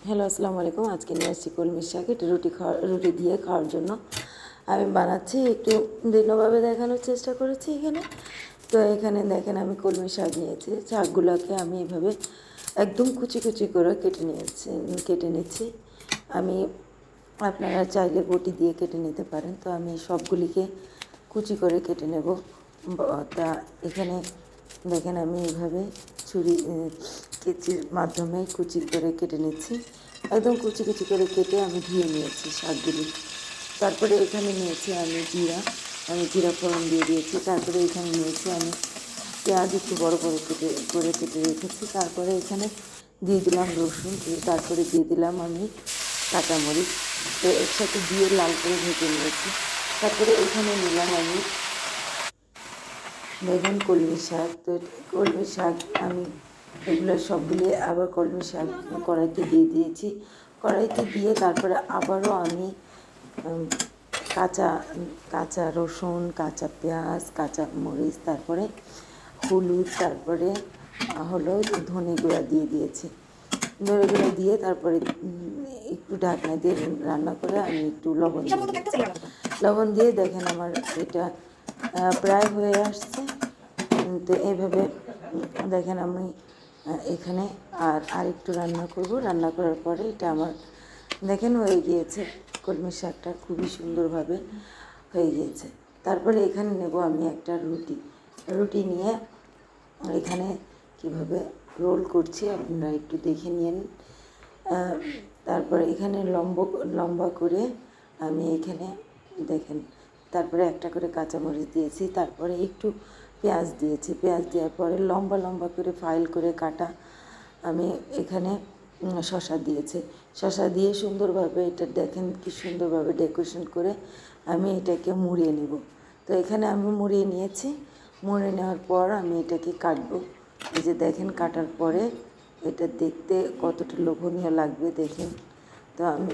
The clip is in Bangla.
হ্যালো, আসসালামু আলাইকুম। আজকে নিয়ে আসছি কলমির শাক। এটা রুটি দিয়ে খাওয়ার জন্য আমি বানাচ্ছি। একটু ভিন্নভাবে দেখানোর চেষ্টা করেছি এখানে। তো এখানে দেখেন আমি কলমি শাক নিয়েছি। শাকগুলোকে আমি এভাবে একদম কুচি কুচি করে কেটে নিচ্ছি। আমি আপনারা চাইলে বটি দিয়ে কেটে নিতে পারেন। তো আমি সবগুলিকে কুচি করে কেটে নেব। তা এখানে দেখেন আমি এইভাবে কেচির মাধ্যমে কুচি করে কেটে নিচ্ছি। একদম কুচি কুচি করে কেটে আমি ধুয়ে নিয়েছি শাকগুলি। তারপরে এখানে নিয়েছি আমি জিরা ফোড়ন দিয়ে দিয়েছি। তারপরে এখানে নিয়েছি আমি পেঁয়াজ একটু বড় বড় কেটে রেখেছি। তারপরে এখানে দিয়ে দিলাম রসুন, তারপরে দিয়ে দিলাম আমি কাঁচামরিচ। তো একসাথে দিয়ে লাল করে ভেজে নিয়েছি। তারপরে এখানে নিলাম আমি দেখুন কলমি শাক। তো কলমি শাক আমি এগুলো সবগুলি আবার কলমি শাক কড়াইতে দিয়ে দিয়েছি। কড়াইতে দিয়ে তারপরে আবারও আমি কাঁচা কাঁচা রসুন, কাঁচা পেঁয়াজ, কাঁচা মরিচ, তারপরে হলুদ, তারপরে হলো ধনে গুঁড়া দিয়ে দিয়েছি। ধনে গুঁড়া দিয়ে তারপরে একটু ঢাকনা দিয়ে রান্না করে আমি একটু লবণ দিয়ে দেখেন আমার এটা প্রায় হয়ে আসছে। তো এইভাবে দেখেন আমি এখানে আরেকটু রান্না করব। রান্না করার পরে এটা আমার দেখেন হয়ে গিয়েছে। কলমি শাকটা খুবই সুন্দরভাবে হয়ে গিয়েছে। তারপরে এখানে নেব আমি একটা রুটি নিয়ে এখানে কিভাবে রোল করছি আপনারা একটু দেখে নিন। তারপরে এখানে লম্বা করে আমি এখানে দেখেন তারপরে একটা করে কাঁচামরিচ দিয়েছি। তারপরে একটু পেঁয়াজ দিয়েছি। পেঁয়াজ দেওয়ার পরে লম্বা লম্বা করে ফাইল করে কাটা আমি এখানে শসা দিয়েছি। শসা দিয়ে সুন্দরভাবে এটা দেখেন কি সুন্দরভাবে ডেকোরেশন করে আমি এটাকে মুড়িয়ে নেব। তো এখানে আমি মুড়িয়ে নিয়েছি। মুড়িয়ে নেওয়ার পর আমি এটাকে কাটবো। এই যে দেখেন কাটার পরে এটা দেখতে কতটা লোভনীয় লাগবে দেখেন। তো আমি